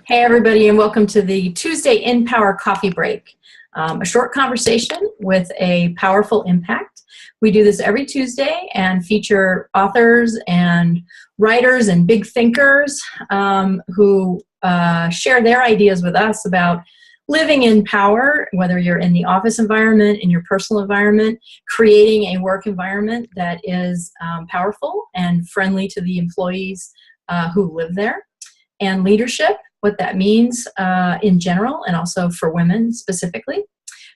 Hey, everybody, and welcome to the Tuesday InPower Coffee Break, a short conversation with a powerful impact. We do this every Tuesday and feature authors and writers and big thinkers who share their ideas with us about living in power, whether you're in the office environment, in your personal environment, creating a work environment that is powerful and friendly to the employees who live there, and leadership, what that means in general, and also for women specifically.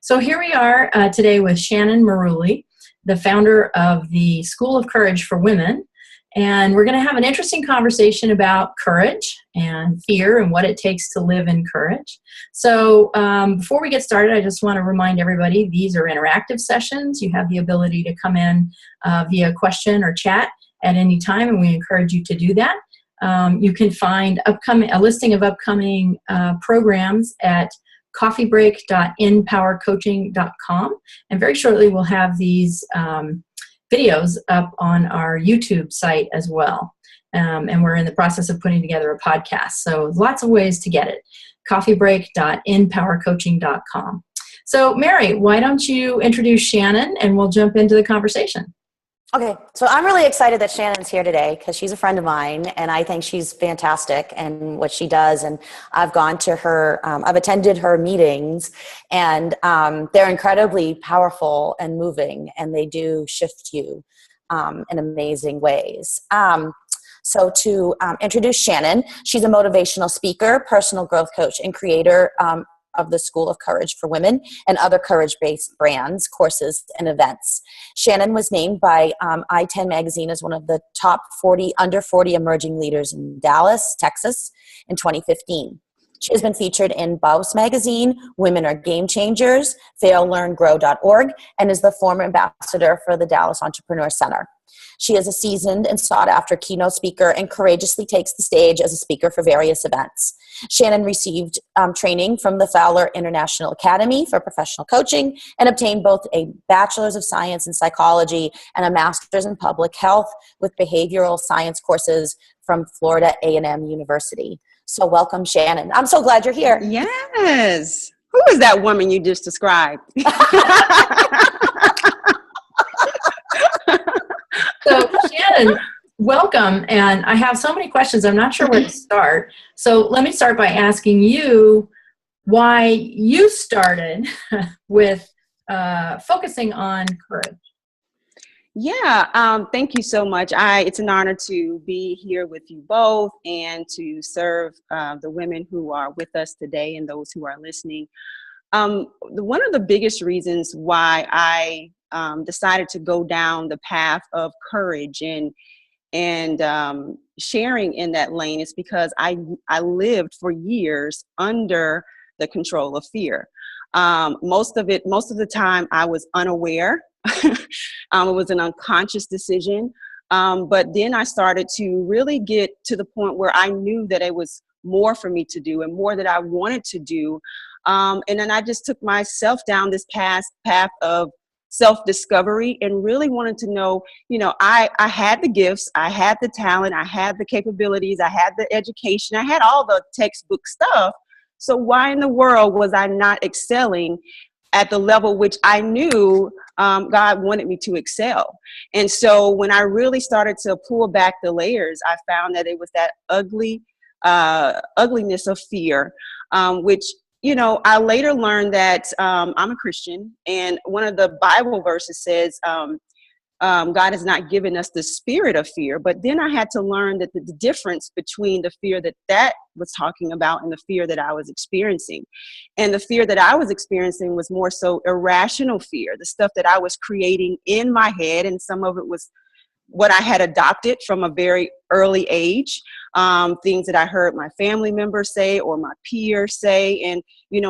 So here we are today with Shannon Muruli, the founder of the School of Courage for Women. And we're going to have an interesting conversation about courage and fear and what it takes to live in courage. So before we get started, I just want to remind everybody, these are interactive sessions. You have the ability to come in via question or chat at any time, and we encourage you to do that. You can find a listing of upcoming programs at coffeebreak.InPowerCoaching.com. And very shortly, we'll have these videos up on our YouTube site as well. And we're in the process of putting together a podcast. So lots of ways to get it. coffeebreak.InPowerCoaching.com. So Mary, why don't you introduce Shannon and we'll jump into the conversation. Okay, so I'm really excited that Shannon's here today because she's a friend of mine and I think she's fantastic in what she does. And I've gone to her, I've attended her meetings, and they're incredibly powerful and moving, and they do shift you in amazing ways. So to introduce Shannon, she's a motivational speaker, personal growth coach, and creator of the School of Courage for Women and other courage-based brands, courses, and events. Shannon was named by i10 Magazine as one of the top 40 under 40 emerging leaders in Dallas, Texas in 2015. She has been featured in Boss Magazine, Women Are Game Changers, faillearngrow.org, and is the former ambassador for the Dallas Entrepreneur Center. She is a seasoned and sought-after keynote speaker and courageously takes the stage as a speaker for various events. Shannon received training from the Fowler International Academy for Professional Coaching and obtained both a Bachelor's of Science in Psychology and a Master's in Public Health with behavioral science courses from Florida A&M University. So welcome, Shannon. I'm so glad you're here. Yes. Who is that woman you just described? So Shannon, welcome. And I have so many questions. I'm not sure where to start. So let me start by asking you why you started with focusing on courage. Yeah, thank you so much. It's an honor to be here with you both and to serve the women who are with us today and those who are listening. One of the biggest reasons why I decided to go down the path of courage and sharing in that lane is because I lived for years under the control of fear. Most of the time I was unaware. It was an unconscious decision. But then I started to really get to the point where I knew that it was more for me to do and more that I wanted to do. And then I just took myself down this path of self-discovery and really wanted to know, I had the gifts, I had the talent, I had the capabilities, I had the education, I had all the textbook stuff. So why in the world was I not excelling at the level which I knew God wanted me to excel? And so when I really started to pull back the layers, I found that it was that ugliness of fear, which I later learned that I'm a Christian, and one of the Bible verses says, God has not given us the spirit of fear. But then I had to learn that the difference between the fear that was talking about and the fear that I was experiencing. And the fear that I was experiencing was more so irrational fear, the stuff that I was creating in my head, and some of it was what I had adopted from a very early age, things that I heard my family members say or my peers say. And,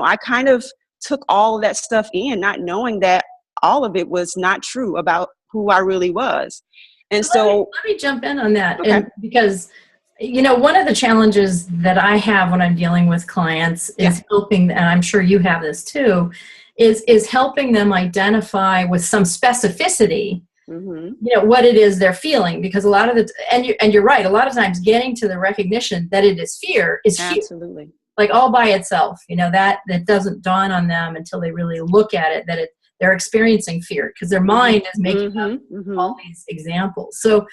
I kind of took all of that stuff in, not knowing that all of it was not true about who I really was. And Let me jump in on that. Okay. And because, one of the challenges that I have when I'm dealing with clients is helping, and I'm sure you have this too, is helping them identify with some specificity what it is they're feeling, because a lot of and you're right, a lot of times getting to the recognition that it is fear is fear. Absolutely. like all by itself, that doesn't dawn on them until they really look at it, that they're experiencing fear because their mind is making up all these examples. So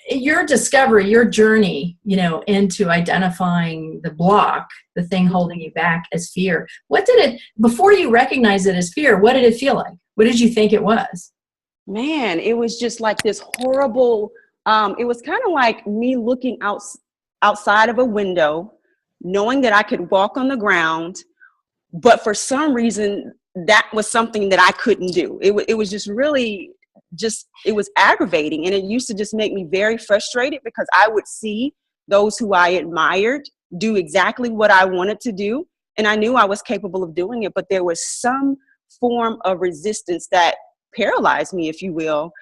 your discovery, your journey, into identifying the block, the thing holding you back as fear. Before you recognized it as fear, what did it feel like? What did you think it was? Man, it was just like this horrible, it was kind of like me looking outside of a window, knowing that I could walk on the ground, but for some reason, that was something that I couldn't do. It was just really it was aggravating. And it used to just make me very frustrated because I would see those who I admired do exactly what I wanted to do. And I knew I was capable of doing it, but there was some form of resistance that paralyzed me, if you will.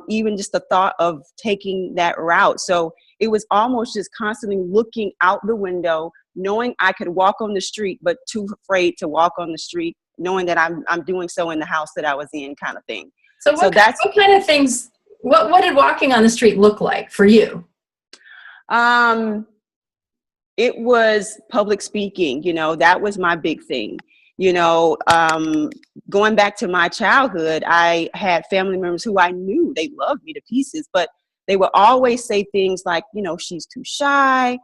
Even just the thought of taking that route. So it was almost just constantly looking out the window, knowing I could walk on the street, but too afraid to walk on the street, knowing that I'm doing so in the house that I was in, kind of thing. So what kind of things, what did walking on the street look like for you? It was public speaking, that was my big thing. Going back to my childhood, I had family members who I knew they loved me to pieces, but they would always say things like, she's too shy,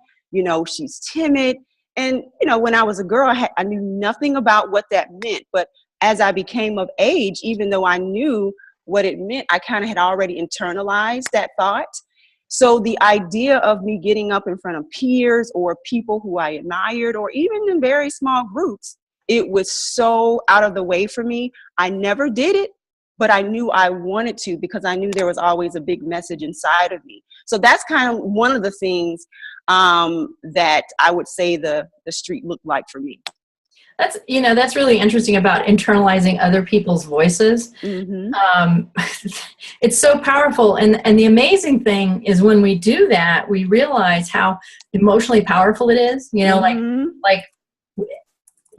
she's timid. And, when I was a girl, I knew nothing about what that meant. But as I became of age, even though I knew what it meant, I kind of had already internalized that thought. So the idea of me getting up in front of peers or people who I admired, or even in very small groups, it was so out of the way for me. I never did it, but I knew I wanted to because I knew there was always a big message inside of me. So that's kind of one of the things that I would say the street looked like for me. That's really interesting about internalizing other people's voices. It's so powerful. And the amazing thing is when we do that, we realize how emotionally powerful it is.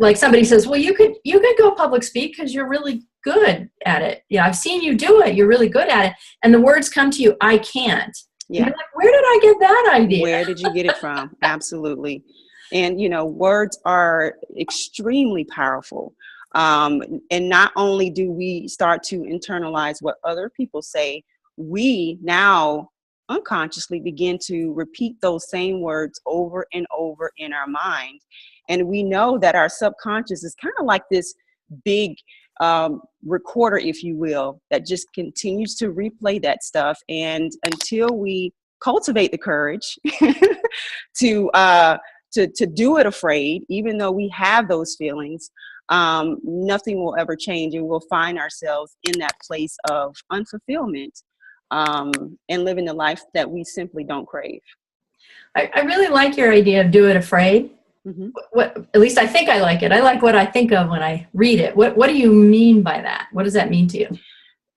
Like somebody says, well, you could go public speak because you're really good at it. Yeah, I've seen you do it. You're really good at it. And the words come to you, I can't. Yeah. You're like, where did I get that idea? Where did you get it from? Absolutely. And, words are extremely powerful. And not only do we start to internalize what other people say, we now unconsciously begin to repeat those same words over and over in our mind. And we know that our subconscious is kind of like this big recorder, if you will, that just continues to replay that stuff. And until we cultivate the courage to do it afraid, even though we have those feelings, nothing will ever change, and we'll find ourselves in that place of unfulfillment and living the life that we simply don't crave. I really like your idea of do it afraid. At least I think I like it. I like what I think of when I read it. What do you mean by that? What does that mean to you?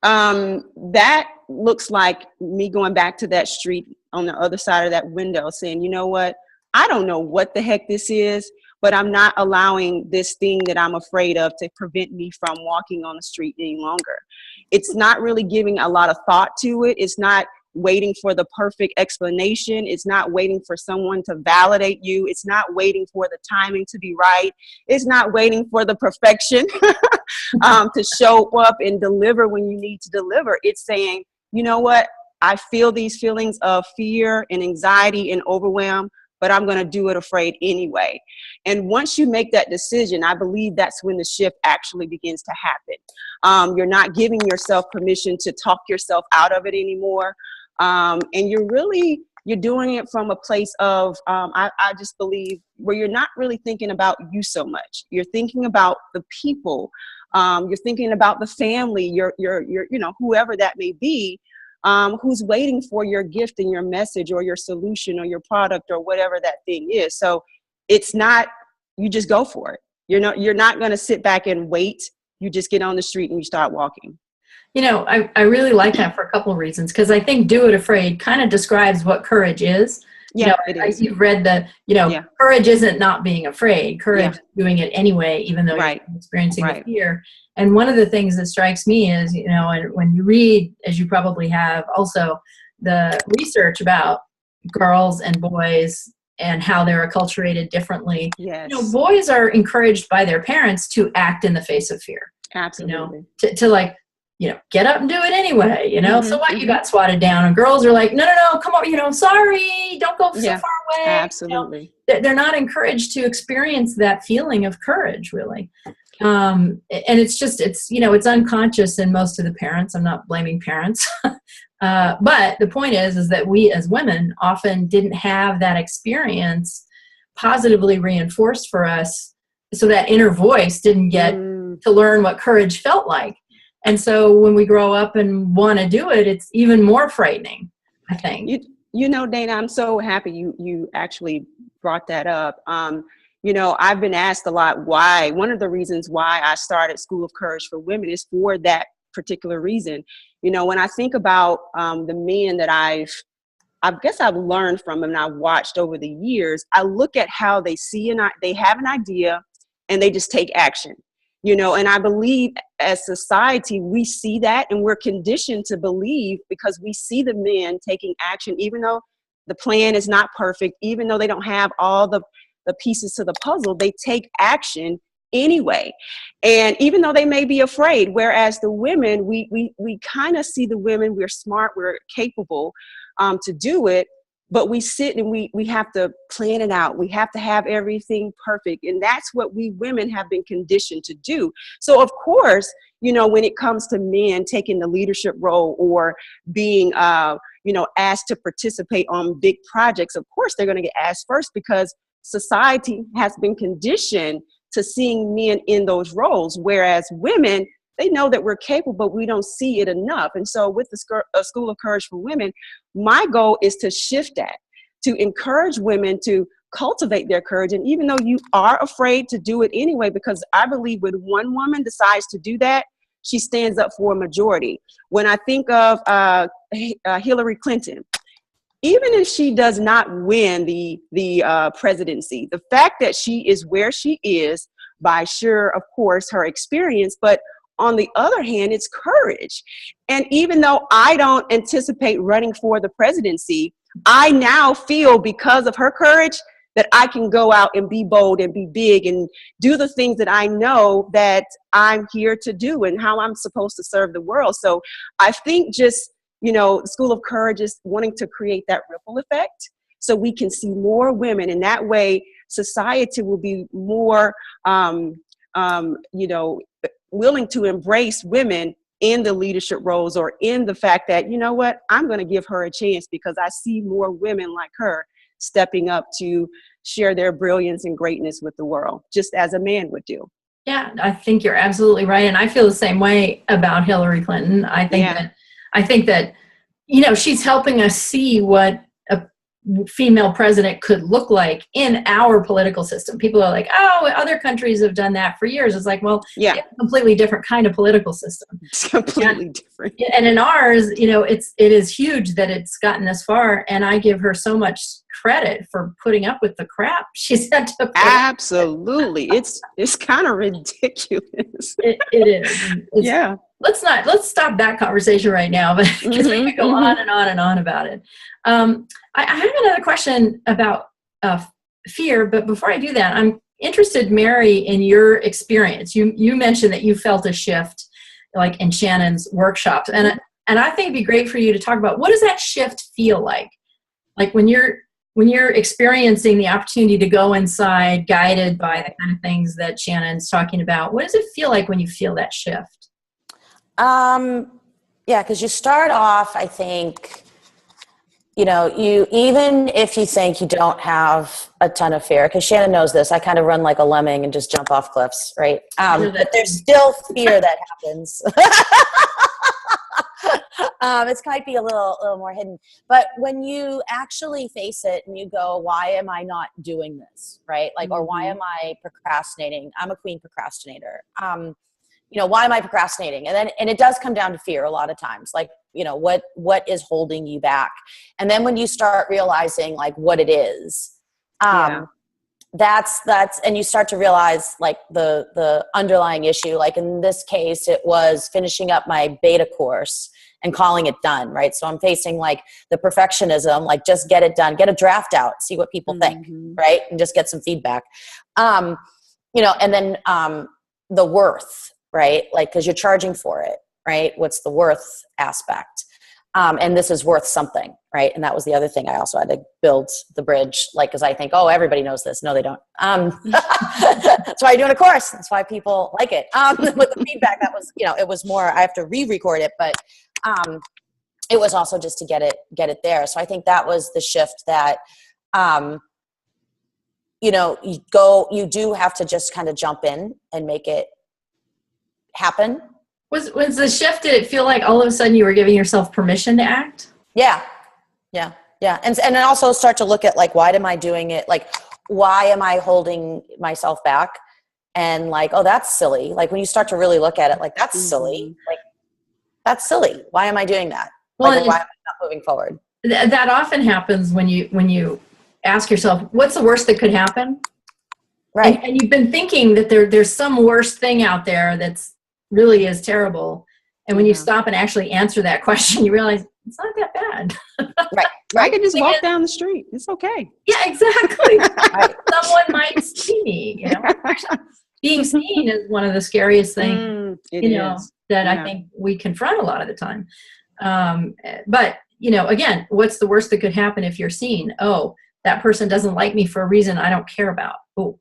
That looks like me going back to that street on the other side of that window saying, you know what? I don't know what the heck this is, but I'm not allowing this thing that I'm afraid of to prevent me from walking on the street any longer. It's not really giving a lot of thought to it. It's not waiting for the perfect explanation. It's not waiting for someone to validate you. It's not waiting for the timing to be right. It's not waiting for the perfection to show up and deliver when you need to deliver. It's saying, you know what? I feel these feelings of fear and anxiety and overwhelm, but I'm going to do it afraid anyway. And once you make that decision, I believe that's when the shift actually begins to happen. You're not giving yourself permission to talk yourself out of it anymore. And you're doing it from a place of, I just believe, where you're not really thinking about you so much. You're thinking about the people. You're thinking about the family, your whoever that may be, who's waiting for your gift and your message or your solution or your product or whatever that thing is. So it's not, you just go for it. You're not going to sit back and wait. You just get on the street and you start walking. I really like that for a couple of reasons, because I think do it afraid kind of describes what courage is. Yeah, it is. You've read courage isn't not being afraid. Courage is doing it anyway, even though you're experiencing the fear. And one of the things that strikes me is, and when you read, as you probably have also, the research about girls and boys and how they're acculturated differently. Yes. Boys are encouraged by their parents to act in the face of fear. Absolutely. To like, get up and do it anyway, so what, you mm-hmm. got swatted down, and girls are like, no, come on, sorry, don't go so far away. Absolutely. They're not encouraged to experience that feeling of courage, really. And it's unconscious in most of the parents. I'm not blaming parents. But the point is that we as women often didn't have that experience positively reinforced for us, so that inner voice didn't get to learn what courage felt like. And so when we grow up and want to do it, it's even more frightening, I think. Dana, I'm so happy you actually brought that up. I've been asked a lot why. One of the reasons why I started School of Courage for Women is for that particular reason. When I think about the men that I guess I've learned from and I've watched over the years, I look at how they see they have an idea and they just take action. And I believe as society, we see that and we're conditioned to believe, because we see the men taking action, even though the plan is not perfect, even though they don't have all the pieces to the puzzle, they take action anyway. And even though they may be afraid, whereas the women, we kind of see the women, we're smart, we're capable to do it, but we sit and we have to plan it out. We have to have everything perfect. And that's what we women have been conditioned to do. So of course, when it comes to men taking the leadership role or being, asked to participate on big projects, of course, they're going to get asked first, because society has been conditioned to seeing men in those roles. Whereas women, they know that we're capable, but we don't see it enough. And so with the School of Courage for Women, my goal is to shift that, to encourage women to cultivate their courage. And even though you are afraid to do it anyway, because I believe when one woman decides to do that, she stands up for a majority. When I think of Hillary Clinton, even if she does not win the presidency, the fact that she is where she is by of course, her experience, but on the other hand, it's courage. And even though I don't anticipate running for the presidency, I now feel, because of her courage, that I can go out and be bold and be big and do the things that I know that I'm here to do and how I'm supposed to serve the world. So I think just, the School of Courage is wanting to create that ripple effect so we can see more women. And that way, society will be more, willing to embrace women in the leadership roles, or in the fact that, I'm going to give her a chance because I see more women like her stepping up to share their brilliance and greatness with the world, just as a man would do. Yeah, I think you're absolutely right. And I feel the same way about Hillary Clinton. I think that, she's helping us see what a female president could look like in our political system. People are like, oh, other countries have done that for years. It's like, well, they have a completely different kind of political system. It's completely different. And in ours, it is huge that it's gotten this far. And I give her so much credit for putting up with the crap she's had to put Absolutely. It's kind of ridiculous. It is. Let's stop that conversation right now, but because we could go on and on and on about it. I have another question about fear, but before I do that, I'm interested, Mary, in your experience. You mentioned that you felt a shift, like in Shannon's workshops, and I think it'd be great for you to talk about, what does that shift feel like? Like when you're experiencing the opportunity to go inside, guided by the kind of things that Shannon's talking about. What does it feel like when you feel that shift? Because you start off, I think, you, even if you think you don't have a ton of fear, because Shannon knows this, I kind of run like a lemming and just jump off cliffs, right? But there's still fear that happens. It might be a little more hidden, but when you actually face it and you go, why am I not doing this? Right? Like, or why am I procrastinating? I'm a queen procrastinator. Why am I procrastinating? And it does come down to fear a lot of times. Like, what is holding you back? And then when you start realizing like what it is, that's, and you start to realize like the underlying issue. Like in this case, it was finishing up my beta course and calling it done, right? So I'm facing like the perfectionism, like just get it done, get a draft out, see what people think, right? And just get some feedback. And then the worth, right? Like, because you're charging for it, right? What's the worth aspect? And this is worth something, right? And that was the other thing I also had to build the bridge, like, because I think, oh, everybody knows this. No, they don't. That's why I'm doing a course. That's why people like it. With the feedback, that was, it was more, I have to re-record it, but it was also just to get it there. So I think that was the shift that, you do have to just kind of jump in and make it happen. Was the shift, did it feel like all of a sudden you were giving yourself permission to act? Yeah. And then also start to look at like, why am I doing it? Like, why am I holding myself back? And like, oh, that's silly. Like when you start to really look at it, like that's silly. Like that's silly. Why am I doing that? Well, like, why am I not moving forward? That often happens when you ask yourself, what's the worst that could happen? Right. And you've been thinking that there's some worst thing out there that's really is terrible. And when you stop and actually answer that question, you realize it's not that bad. Right. I can just walk down the street. It's okay. Yeah, exactly. Someone might see me, Being seen is one of the scariest things, that I think we confront a lot of the time. But, again, what's the worst that could happen if you're seen? Oh, that person doesn't like me for a reason I don't care about. Oh,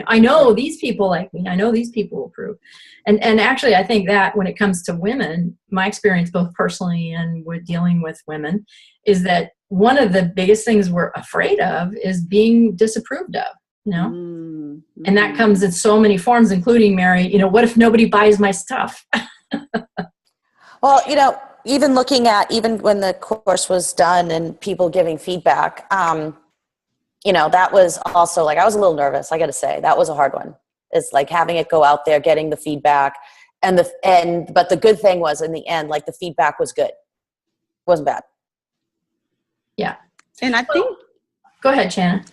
I know these people like me. I know these people will approve. And actually, I think that when it comes to women, my experience both personally and with dealing with women is that one of the biggest things we're afraid of is being disapproved of, And that comes in so many forms, including, Mary, what if nobody buys my stuff? Well, even looking at, even when the course was done and people giving feedback, that was also like, I was a little nervous. I got to say that was a hard one. It's like having it go out there, getting the feedback but the good thing was in the end, like the feedback was good. It wasn't bad. Yeah. And I think, go ahead, Shannon.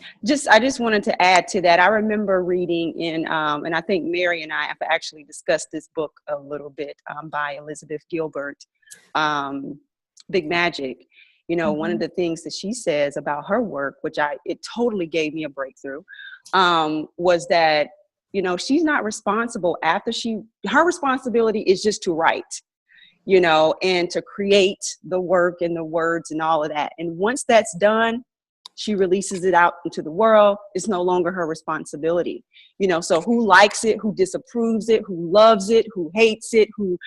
I just wanted to add to that. I remember reading in, and I think Mary and I have actually discussed this book a little bit by Elizabeth Gilbert, Big Magic. One of the things that she says about her work, which it totally gave me a breakthrough, was that, she's not responsible her responsibility is just to write, and to create the work and the words and all of that. And once that's done, she releases it out into the world. It's no longer her responsibility. So who likes it, who disapproves it, who loves it, who hates it, who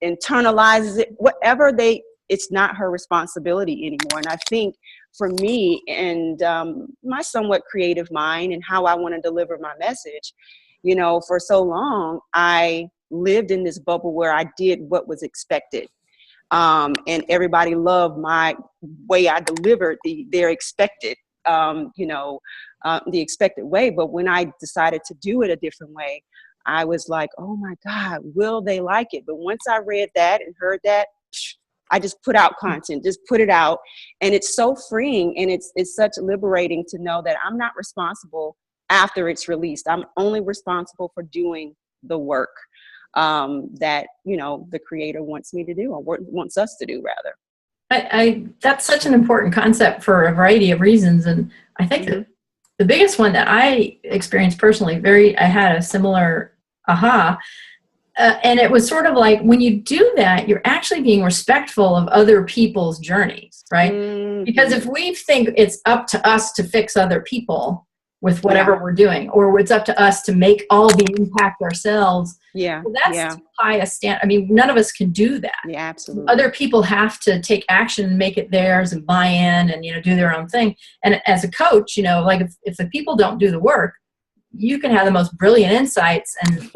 internalizes it, it's not her responsibility anymore. And I think for me and my somewhat creative mind and how I want to deliver my message, for so long, I lived in this bubble where I did what was expected. And everybody loved my way I delivered their expected, the expected way. But when I decided to do it a different way, I was like, oh my God, will they like it? But once I read that and heard that, I just put out content, just put it out. And it's so freeing. And it's such liberating to know that I'm not responsible after it's released. I'm only responsible for doing the work that, the creator wants me to do, or wants us to do rather. That's such an important concept for a variety of reasons. And I think that the biggest one that I experienced personally, I had a similar aha. And it was sort of like when you do that, you're actually being respectful of other people's journeys, right? Because if we think it's up to us to fix other people with whatever we're doing, or it's up to us to make all the impact ourselves, well, that's too high a standard. I mean, none of us can do that. Yeah, absolutely. Other people have to take action and make it theirs and buy in and, do their own thing. And as a coach, like if the people don't do the work, you can have the most brilliant insights and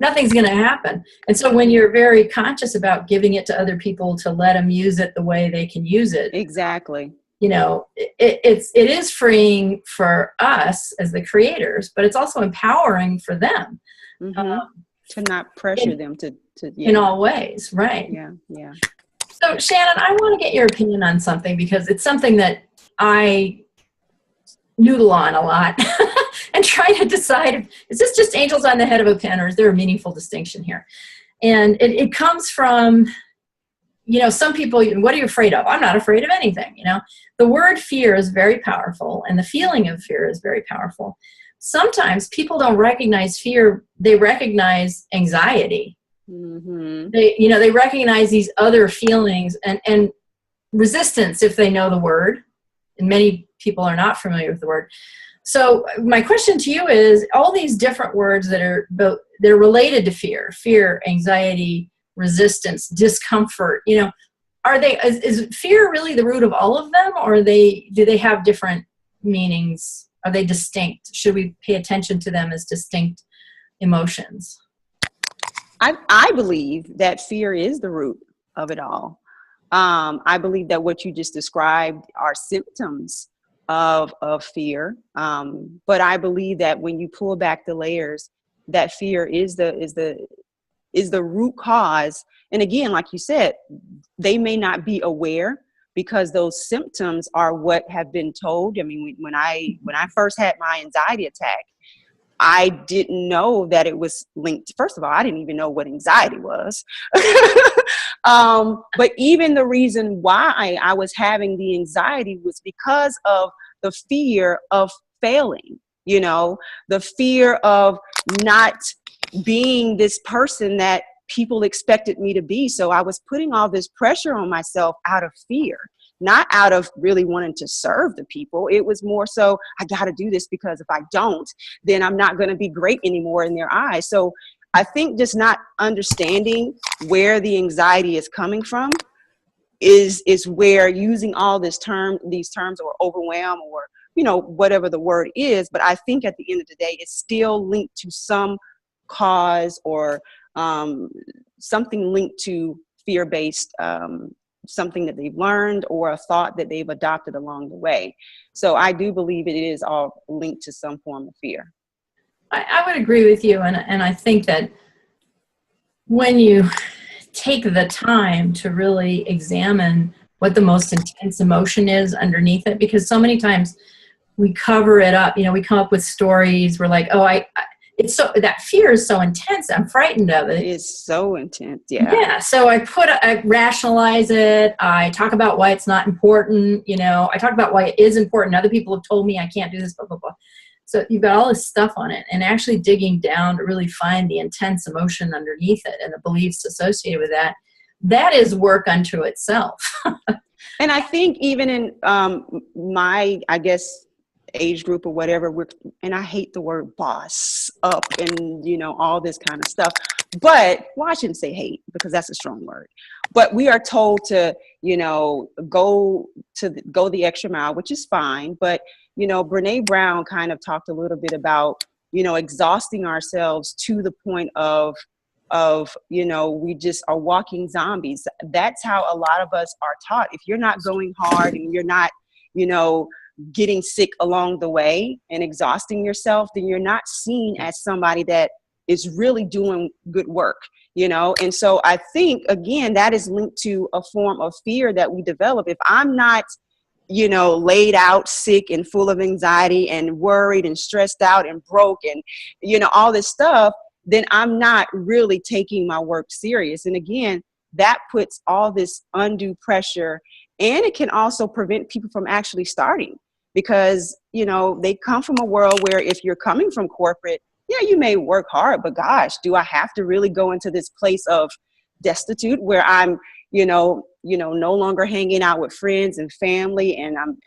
nothing's going to happen. And so when you're very conscious about giving it to other people to let them use it the way they can use it, exactly, it is freeing for us as the creators, but it's also empowering for them to not pressure them to in all ways, right? Yeah. So Shannon, I want to get your opinion on something, because it's something that I noodle on a lot and try to decide, is this just angels on the head of a pin, or is there a meaningful distinction here? And it comes from, some people, what are you afraid of? I'm not afraid of anything. The word fear is very powerful, and the feeling of fear is very powerful. Sometimes people don't recognize fear. They recognize anxiety. Mm-hmm. They recognize these other feelings and resistance if they know the word. And many people are not familiar with the word. So my question to you is, all these different words they're related to fear, anxiety, resistance, discomfort, is fear really the root of all of them, or do they have different meanings? Are they distinct? Should we pay attention to them as distinct emotions? I believe that fear is the root of it all. I believe that what you just described are symptoms of fear. But I believe that when you pull back the layers, that fear is the root cause. And again, like you said, they may not be aware, because those symptoms are what have been told. I mean, when I first had my anxiety attack, I didn't know that it was linked. First of all, I didn't even know what anxiety was. But even the reason why I was having the anxiety was because of the fear of failing, the fear of not being this person that people expected me to be. So I was putting all this pressure on myself out of fear, not out of really wanting to serve the people. It was more so, I got to do this, because if I don't, then I'm not going to be great anymore in their eyes. So I think just not understanding where the anxiety is coming from is where using all these terms, or overwhelm, or whatever the word is. But I think at the end of the day, it's still linked to some cause, or something linked to fear-based, something that they've learned, or a thought that they've adopted along the way. So I do believe it is all linked to some form of fear. I would agree with you. And I think that when you take the time to really examine what the most intense emotion is underneath it, because so many times we cover it up, we come up with stories. We're like, it's so, that fear is so intense, I'm frightened of it. It is so intense. Yeah. So I rationalize it. I talk about why it's not important. I talk about why it is important. Other people have told me I can't do this, blah, blah, blah. So you've got all this stuff on it, and actually digging down to really find the intense emotion underneath it and the beliefs associated with that. That is work unto itself. And I think even in my, I guess, age group or whatever, and I hate the word boss up and all this kind of stuff, but I shouldn't say hate, because that's a strong word, but we are told to go the extra mile, which is fine. But Brene Brown kind of talked a little bit about exhausting ourselves to the point of we just are walking zombies. That's how a lot of us are taught. If you're not going hard and you're not getting sick along the way and exhausting yourself, then you're not seen as somebody that is really doing good work, And so I think, again, that is linked to a form of fear that we develop. If I'm not, laid out sick and full of anxiety and worried and stressed out and broke and, all this stuff, then I'm not really taking my work serious. And again, that puts all this undue pressure, and it can also prevent people from actually starting, because, they come from a world where if you're coming from corporate, you may work hard, but gosh, do I have to really go into this place of destitute where I'm, no longer hanging out with friends and family, and I'm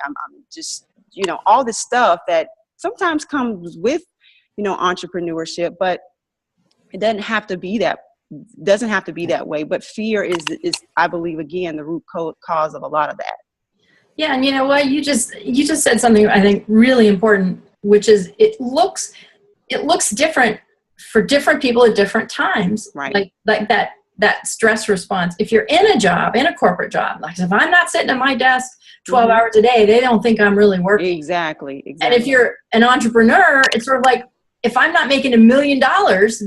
just, all this stuff that sometimes comes with, entrepreneurship, but it doesn't have to be that way. But fear is I believe, again, the root cause of a lot of that. Yeah, and you know what? You just said something I think really important, which is it looks different for different people at different times. Right. Like that stress response. If you're in a corporate job, like if I'm not sitting at my desk 12 hours a day, they don't think I'm really working. Exactly. And if you're an entrepreneur, it's sort of like, if I'm not making $1 million,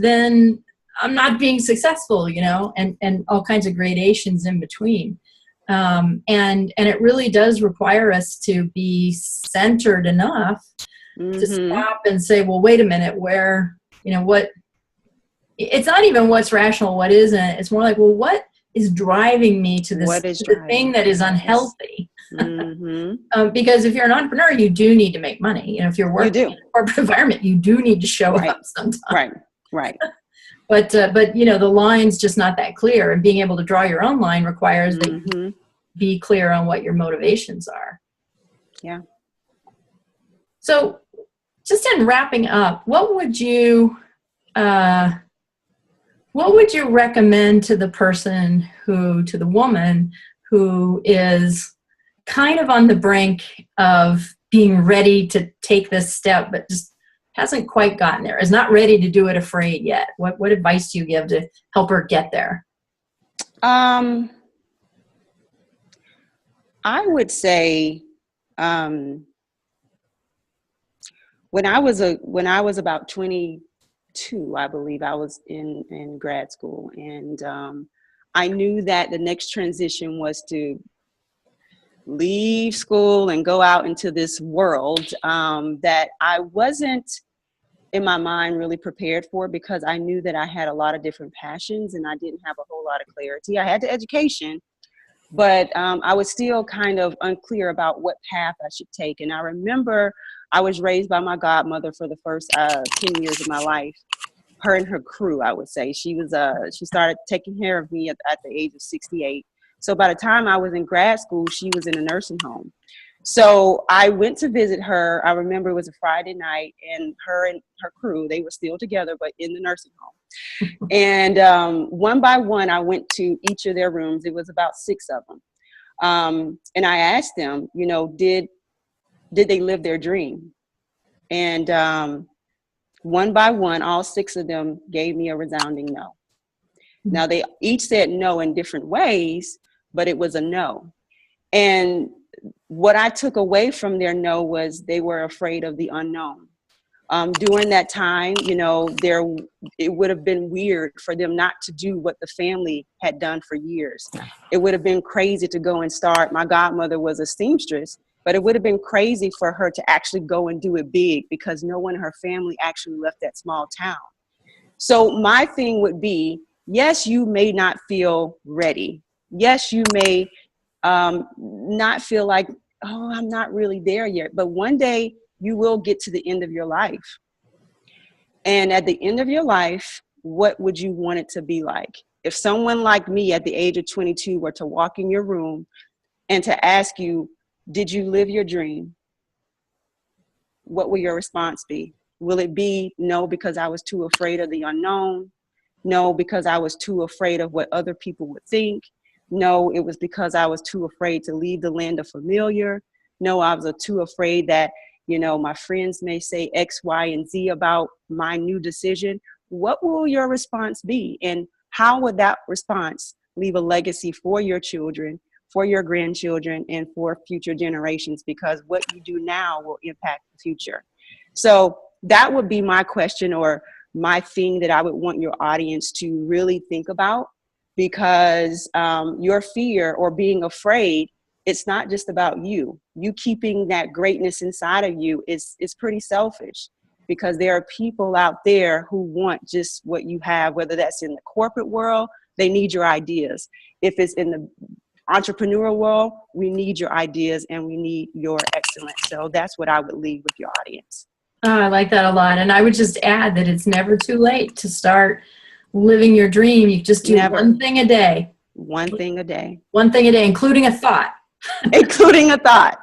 then I'm not being successful, and all kinds of gradations in between. And it really does require us to be centered enough to stop and say, well, wait a minute, where, it's not even what's rational, what isn't. It's more like, well, what is driving me to this the thing that is unhealthy? Mm-hmm. Because if you're an entrepreneur, you do need to make money. You know, if you're working in a corporate environment, you do need to show up sometimes. Right. But you know, the line's just not that clear, and being able to draw your own line requires that you be clear on what your motivations are. Yeah. So, just in wrapping up, what would you recommend to the woman who is kind of on the brink of being ready to take this step, but just hasn't quite gotten there, is not ready to do it afraid yet? What advice do you give to help her get there? I would say, when I was about 22, I believe I was in grad school, and I knew that the next transition was to leave school and go out into this world that I wasn't in my mind really prepared for, because I knew that I had a lot of different passions and I didn't have a whole lot of clarity. I had the education, but I was still kind of unclear about what path I should take. And I remember I was raised by my godmother for the first 10 years of my life. Her and her crew, I would say. She started taking care of me at the age of 68. So by the time I was in grad school, she was in a nursing home. So I went to visit her. I remember it was a Friday night, and her crew, they were still together, but in the nursing home. And one by one, I went to each of their rooms. It was about 6 of them. And I asked them, you know, did they live their dream? And one by one, all 6 of them gave me a resounding no. Now, they each said no in different ways, but it was a no. And what I took away from their no was they were afraid of the unknown. During that time, you know, it would have been weird for them not to do what the family had done for years. It would have been crazy to go and start. My godmother was a seamstress, but it would have been crazy for her to actually go and do it big, because no one in her family actually left that small town. So my thing would be, yes, you may not feel ready. Yes, you may not feel like, oh, I'm not really there yet. But one day you will get to the end of your life. And at the end of your life, what would you want it to be like? If someone like me at the age of 22 were to walk in your room and to ask you, did you live your dream? What will your response be? Will it be no, because I was too afraid of the unknown? No, because I was too afraid of what other people would think? No, it was because I was too afraid to leave the land of familiar? No, I was too afraid that, you know, my friends may say X, Y, and Z about my new decision. What will your response be? And how would that response leave a legacy for your children, for your grandchildren, and for future generations? Because what you do now will impact the future. So that would be my question, or my thing that I would want your audience to really think about, because your fear or being afraid, it's not just about you. You keeping that greatness inside of you is pretty selfish, because there are people out there who want just what you have, whether that's in the corporate world, they need your ideas. If it's in the entrepreneurial world, we need your ideas and we need your excellence. So that's what I would leave with your audience. Oh, I like that a lot. And I would just add that it's never too late to start living your dream. You just do one thing a day. One thing a day. One thing a day, including a thought. Including a thought.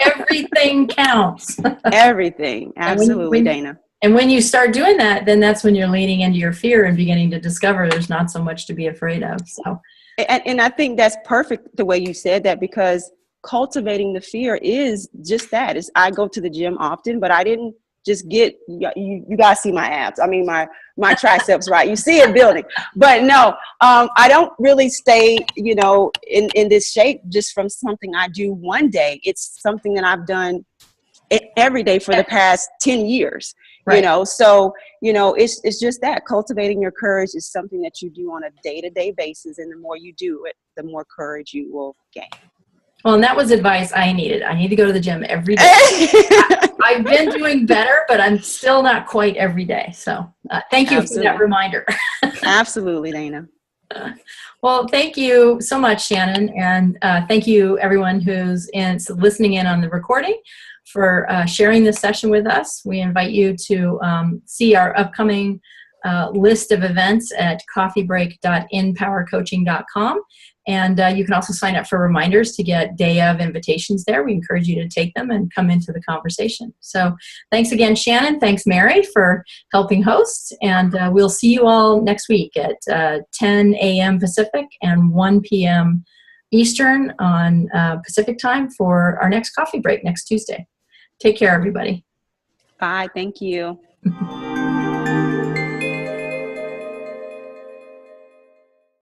Everything counts. Everything. Absolutely, Dana. And when you start doing that, then that's when you're leaning into your fear and beginning to discover there's not so much to be afraid of. So, and I think that's perfect the way you said that, because cultivating the fear is just that. I go to the gym often, but I didn't just get, you guys see my abs. I mean, my triceps, right? You see it building. But no, I don't really stay, you know, in this shape just from something I do one day. It's something that I've done every day for the past 10 years, right. You know? So, you know, it's just that cultivating your courage is something that you do on a day-to-day basis. And the more you do it, the more courage you will gain. Well, and that was advice I needed. I need to go to the gym every day. I've been doing better, but I'm still not quite every day. So thank you Absolutely. for that reminder. Absolutely, Dana. Well, thank you so much, Shannon. And thank you, everyone who's listening in on the recording, for sharing this session with us. We invite you to see our upcoming list of events at coffeebreak.InPowerCoaching.com. And you can also sign up for reminders to get day of invitations there. We encourage you to take them and come into the conversation. So thanks again, Shannon. Thanks, Mary, for helping host. And we'll see you all next week at 10 a.m. Pacific and 1 p.m. Eastern on Pacific time for our next coffee break next Tuesday. Take care, everybody. Bye. Thank you.